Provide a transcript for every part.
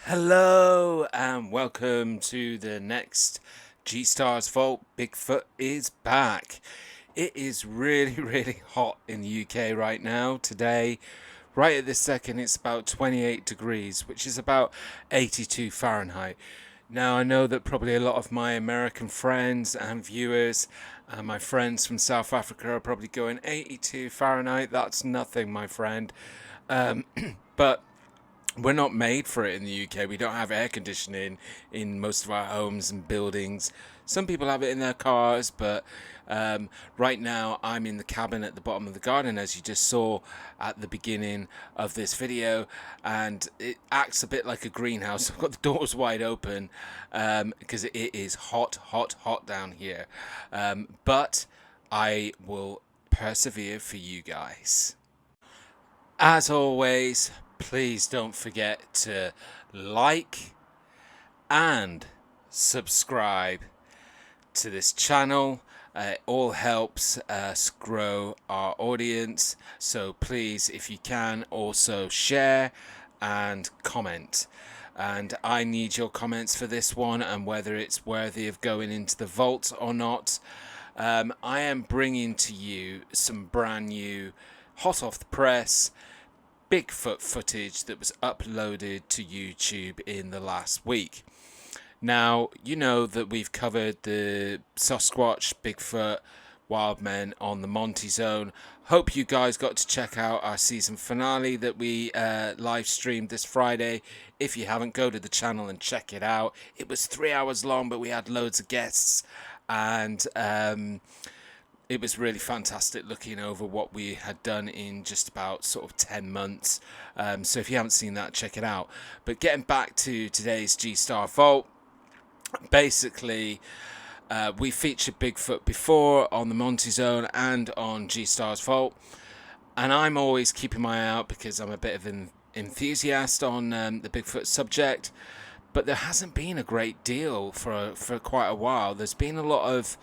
Hello and welcome to the next G-Stars Vault. Bigfoot is back. It is really hot in the UK right now. Today, right at this second, it's about 28 degrees, which is about 82 Fahrenheit. Now, I know that probably a lot of my American friends and viewers and my friends from South Africa are probably going 82 Fahrenheit. That's nothing, my friend. But we're not made for it in the UK. We don't have air conditioning in most of our homes and buildings. Some people have it in their cars, but right now I'm in the cabin at the bottom of the garden, as you just saw at the beginning of this video, and it acts a bit like a greenhouse. I've got the doors wide open because it is hot down here, but I will persevere for you guys. As always, please don't forget to like and subscribe to this channel. It all helps us grow our audience. So please, if you can, also share and comment. And I need your comments for this one and whether it's worthy of going into the vault or not. I am bringing to you some brand new, hot off the press Bigfoot footage that was uploaded to YouTube in the last week. Now, you know that we've covered the Sasquatch, Bigfoot, wild men on the Monty Zone. Hope you guys got to check out our season finale that we live streamed this Friday. If you haven't, go to the channel and check it out. It was 3 hours long, but we had loads of guests, and it was really fantastic looking over what we had done in just about sort of 10 months. So if you haven't seen that, check it out. But getting back to today's G-Star Vault, basically, we featured Bigfoot before on the Monty Zone and on G-Star's Vault. And I'm always keeping my eye out because I'm a bit of an enthusiast on the Bigfoot subject. But there hasn't been a great deal for quite a while. There's been a lot of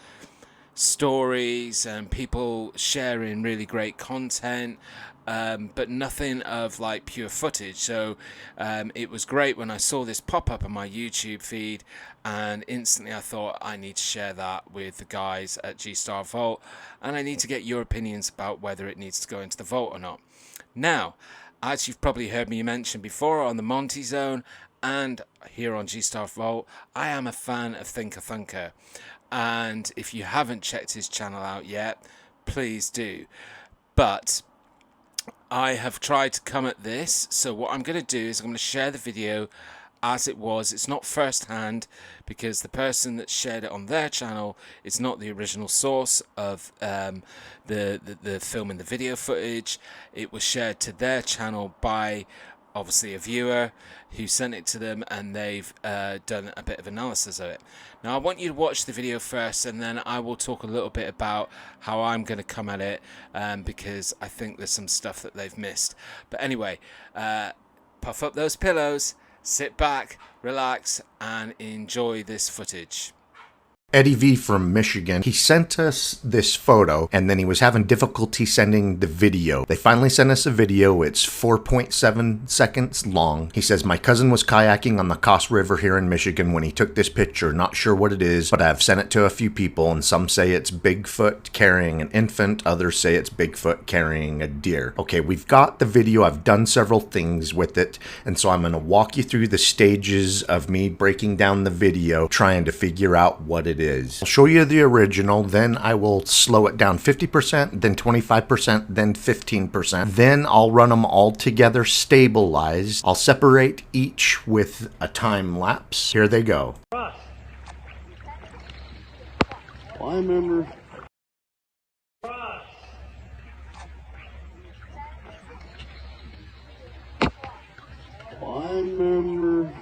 stories and people sharing really great content, but nothing of like pure footage. So it was great when I saw this pop up on my YouTube feed, and instantly I thought I need to share that with the guys at G-Star Vault, and I need to get your opinions about whether it needs to go into the vault or not. Now, as you've probably heard me mention before on the Monty Zone and here on G-Star Vault, I am a fan of Thinker Thunker. And if you haven't checked his channel out yet, please do. But I have tried to come at this, so what I'm going to do is I'm going to share the video as it was. It's not first hand because the person that shared it on their channel is not the original source of the film and the video footage. It was shared to their channel by obviously a viewer who sent it to them, and they've done a bit of analysis of it. Now I want you to watch the video first, and then I will talk a little bit about how I'm going to come at it, because I think there's some stuff that they've missed. But anyway, puff up those pillows, sit back, relax, and enjoy this footage. Eddie V from Michigan, he sent us this photo and then he was having difficulty sending the video. They finally sent us a video. It's 4.7 seconds long. He says, my cousin was kayaking on the Coss River here in Michigan when he took this picture. Not sure what it is, but I've sent it to a few people, and some say it's Bigfoot carrying an infant. Others say it's Bigfoot carrying a deer. Okay, we've got the video. I've done several things with it, and so I'm going to walk you through the stages of me breaking down the video, trying to figure out what it is. I'll show you the original, then I will slow it down 50%, then 25%, then 15%. Then I'll run them all together stabilized. I'll separate each with a time lapse. Here they go. Well, I remember. Well, I remember.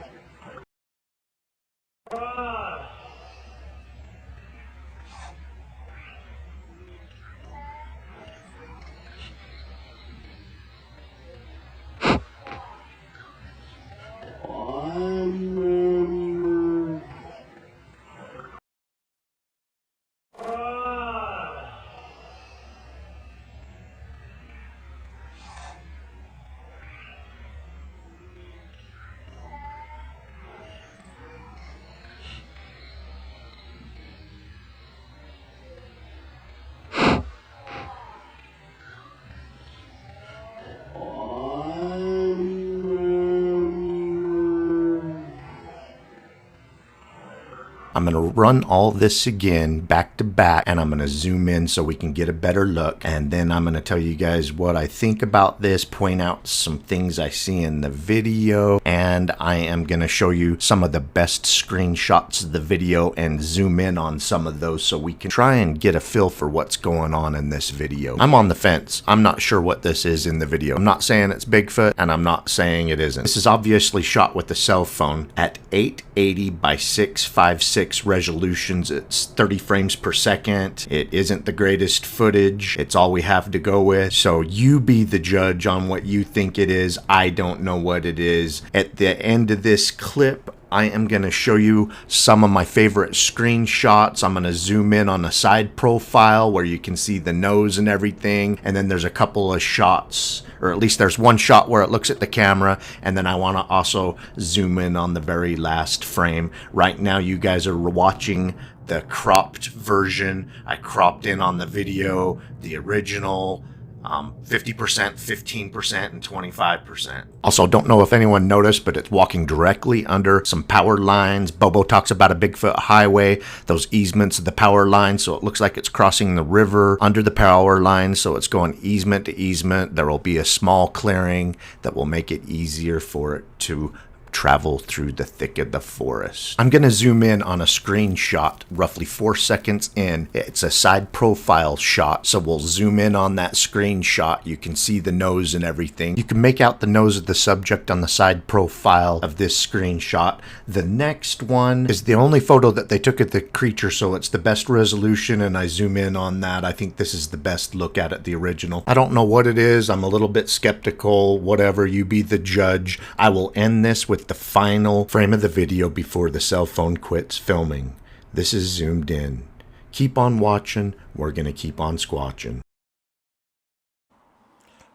I'm going to run all this again back to back, and I'm going to zoom in so we can get a better look. And then I'm going to tell you guys what I think about this, point out some things I see in the video, and I am going to show you some of the best screenshots of the video and zoom in on some of those so we can try and get a feel for what's going on in this video. I'm on the fence. I'm not sure what this is in the video. I'm not saying it's Bigfoot, and I'm not saying it isn't. This is obviously shot with a cell phone at 880 by 656 resolutions. It's 30 frames per second. It isn't the greatest footage. It's all we have to go with. So you be the judge on what you think it is. I don't know what it is. At the end of this clip, I am going to show you some of my favorite screenshots. I'm going to zoom in on a side profile where you can see the nose and everything. And then there's a couple of shots, or at least there's one shot where it looks at the camera. And then I want to also zoom in on the very last frame. Right now, you guys are watching the cropped version. I cropped in on the video, the original. 50%, 15%, and 25%. Also, don't know if anyone noticed, but it's walking directly under some power lines. Bobo talks about a Bigfoot highway, those easements of the power line, so it looks like it's crossing the river under the power line, so it's going easement to easement. There will be a small clearing that will make it easier for it to travel through the thick of the forest. I'm going to zoom in on a screenshot roughly 4 seconds in. It's a side profile shot, so we'll zoom in on that screenshot. You can see the nose and everything. You can make out the nose of the subject on the side profile of this screenshot. The next one is the only photo that they took of the creature, so it's the best resolution, and I zoom in on that. I think this is the best look at it, the original. I don't know what it is. I'm a little bit skeptical. Whatever, you be the judge. I will end this with the final frame of the video before the cell phone quits filming. This is zoomed in. Keep on watching. We're going to keep on squatching.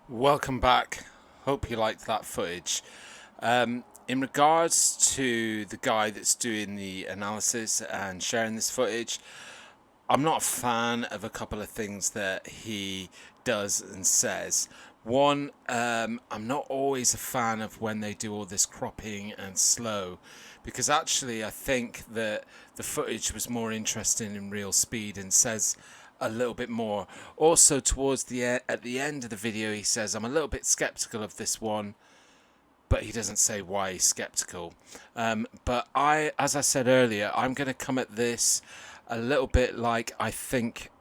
Welcome back. Hope you liked that footage. In regards to the guy that's doing the analysis and sharing this footage, I'm not a fan of a couple of things that he does and says. One, I'm not always a fan of when they do all this cropping and slow, because actually I think that the footage was more interesting in real speed and says a little bit more. Also, towards at the end of the video, he says, I'm a little bit skeptical of this one, but he doesn't say why he's skeptical. But as I said earlier, I'm going to come at this a little bit like I think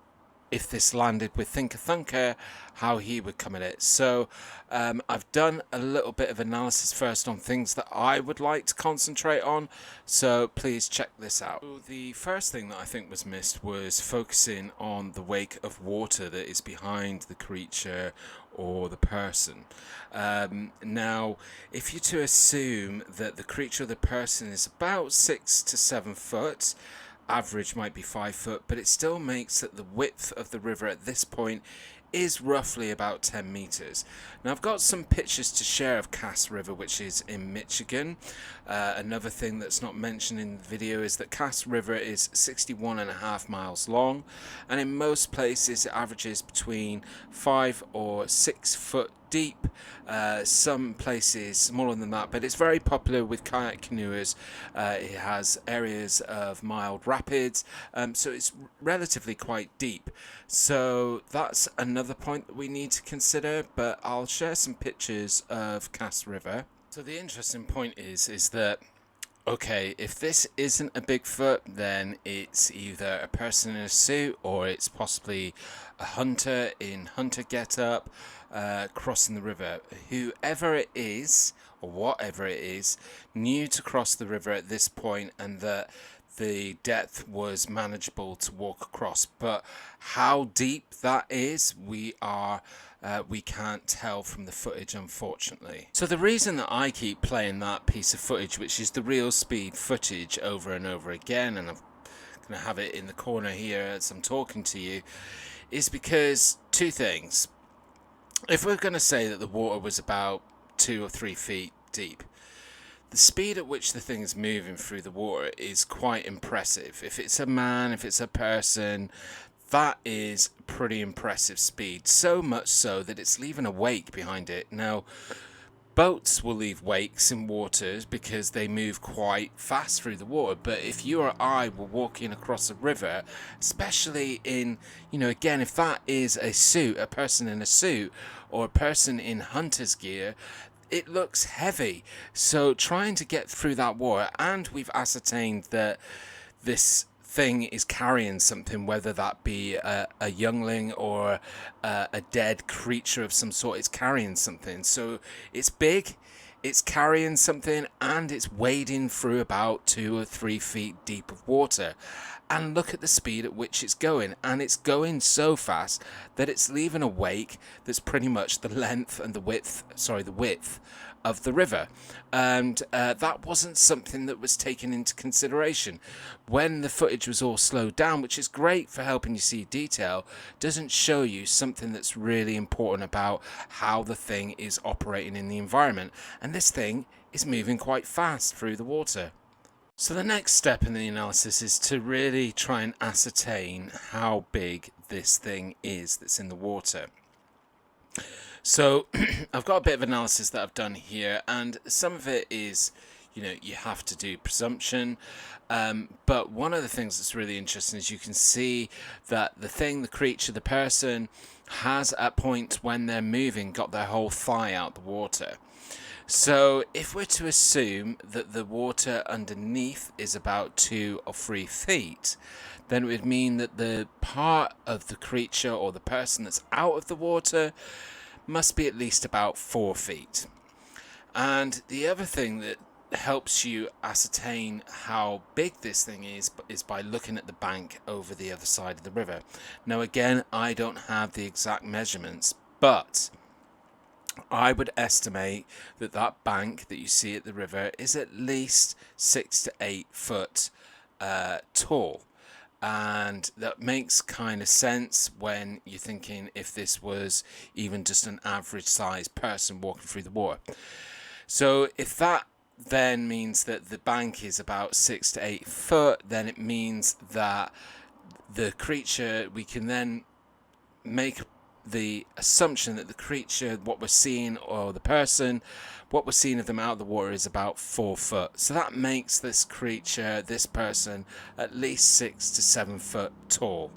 if this landed with Thinker Thunker, how he would come at it. So I've done a little bit of analysis first on things that I would like to concentrate on, so please check this out. So the first thing that I think was missed was focusing on the wake of water that is behind the creature or the person. Now, if you're to assume that the creature or the person is about 6 to 7 foot, average might be 5 foot, but it still makes that the width of the river at this point is roughly about 10 meters. Now I've got some pictures to share of Cass River, which is in Michigan. Another thing that's not mentioned in the video is that Cass River is 61.5 miles long, and in most places it averages between 5 or 6 foot deep. Some places smaller than that, but it's very popular with kayak canoers. It has areas of mild rapids, so it's relatively quite deep. So that's another point that we need to consider, but I'll share some pictures of Cass River. So the interesting point is that, okay, if this isn't a Bigfoot, then it's either a person in a suit or it's possibly a hunter in hunter getup crossing the river. Whoever it is, or whatever it is, knew to cross the river at this point, and that the depth was manageable to walk across. But how deep that is, we can't tell from the footage, unfortunately. So the reason that I keep playing that piece of footage, which is the real speed footage, over and over again, and I'm going to have it in the corner here as I'm talking to you, is because two things. If we're going to say that the water was about 2 or 3 feet deep, the speed at which the thing is moving through the water is quite impressive. If it's a man, if it's a person, that is pretty impressive speed. So much so that it's leaving a wake behind it. Now, boats will leave wakes in waters because they move quite fast through the water. But if you or I were walking across a river, especially in, again, if that is a suit, a person in a suit, or a person in hunter's gear, it looks heavy. So trying to get through that water, and we've ascertained that this thing is carrying something, whether that be a youngling or a dead creature of some sort. It's carrying something, so it's big, it's carrying something, and it's wading through about 2 or 3 feet deep of water. And look at the speed at which it's going, and it's going so fast that it's leaving a wake that's pretty much the length and the width of the river. And that wasn't something that was taken into consideration when the footage was all slowed down, which is great for helping you see detail. Doesn't show you something that's really important about how the thing is operating in the environment, and this thing is moving quite fast through the water. So the next step in the analysis is to really try and ascertain how big this thing is that's in the water. So I've got a bit of analysis that I've done here, and some of it is, you have to do presumption. But one of the things that's really interesting is you can see that the thing, the creature, the person has at points when they're moving got their whole thigh out the water. So if we're to assume that the water underneath is about 2 or 3 feet, then it would mean that the part of the creature or the person that's out of the water must be at least about 4 feet. And the other thing that helps you ascertain how big this thing is by looking at the bank over the other side of the river. Now again, I don't have the exact measurements, but I would estimate that that bank that you see at the river is at least 6 to 8 foot tall. And that makes kind of sense when you're thinking if this was even just an average sized person walking through the water. So if that then means that the bank is about 6 to 8 foot, then it means that the creature, we can then make the assumption that the creature, what we're seeing, or the person, what we're seeing of them out of the water is about 4 foot. So that makes this creature, this person, at least 6 to 7 foot tall.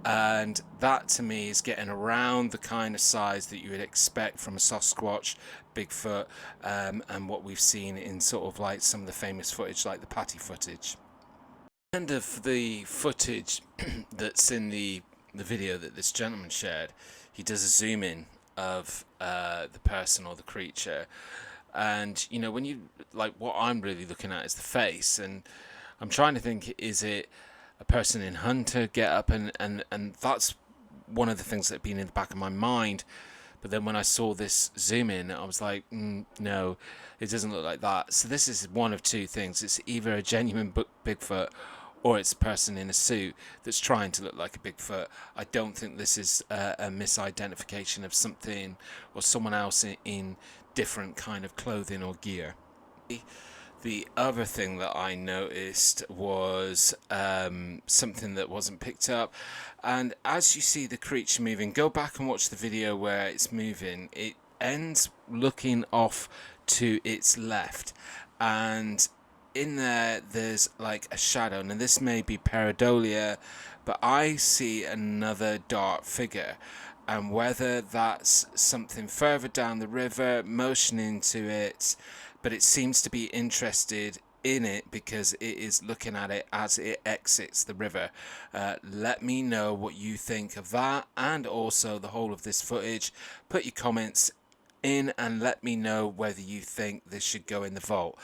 And that to me is getting around the kind of size that you would expect from a Sasquatch, Bigfoot, and what we've seen in sort of like some of the famous footage, like the Patty footage. End of the footage that's in the video that this gentleman shared, he does a zoom in of the person or the creature, and when you what I'm really looking at is the face, and I'm trying to think, is it a person in hunter get up, and that's one of the things that have been in the back of my mind. But then when I saw this zoom in, I was like, no, it doesn't look like that. So this is one of two things. It's either a genuine Bigfoot, or it's a person in a suit that's trying to look like a Bigfoot. I don't think this is a misidentification of something or someone else in different kind of clothing or gear. The other thing that I noticed was something that wasn't picked up. And as you see the creature moving, go back and watch the video where it's moving. It ends looking off to its left. And in there's like a shadow, and this may be pareidolia, but I see another dark figure, and whether that's something further down the river motioning to it, but it seems to be interested in it because it is looking at it as it exits the river. Let me know what you think of that, and also the whole of this footage. Put your comments in and let me know whether you think this should go in the vault.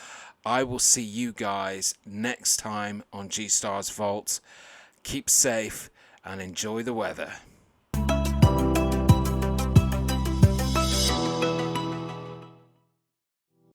I will see you guys next time on G Stars Vault. Keep safe and enjoy the weather.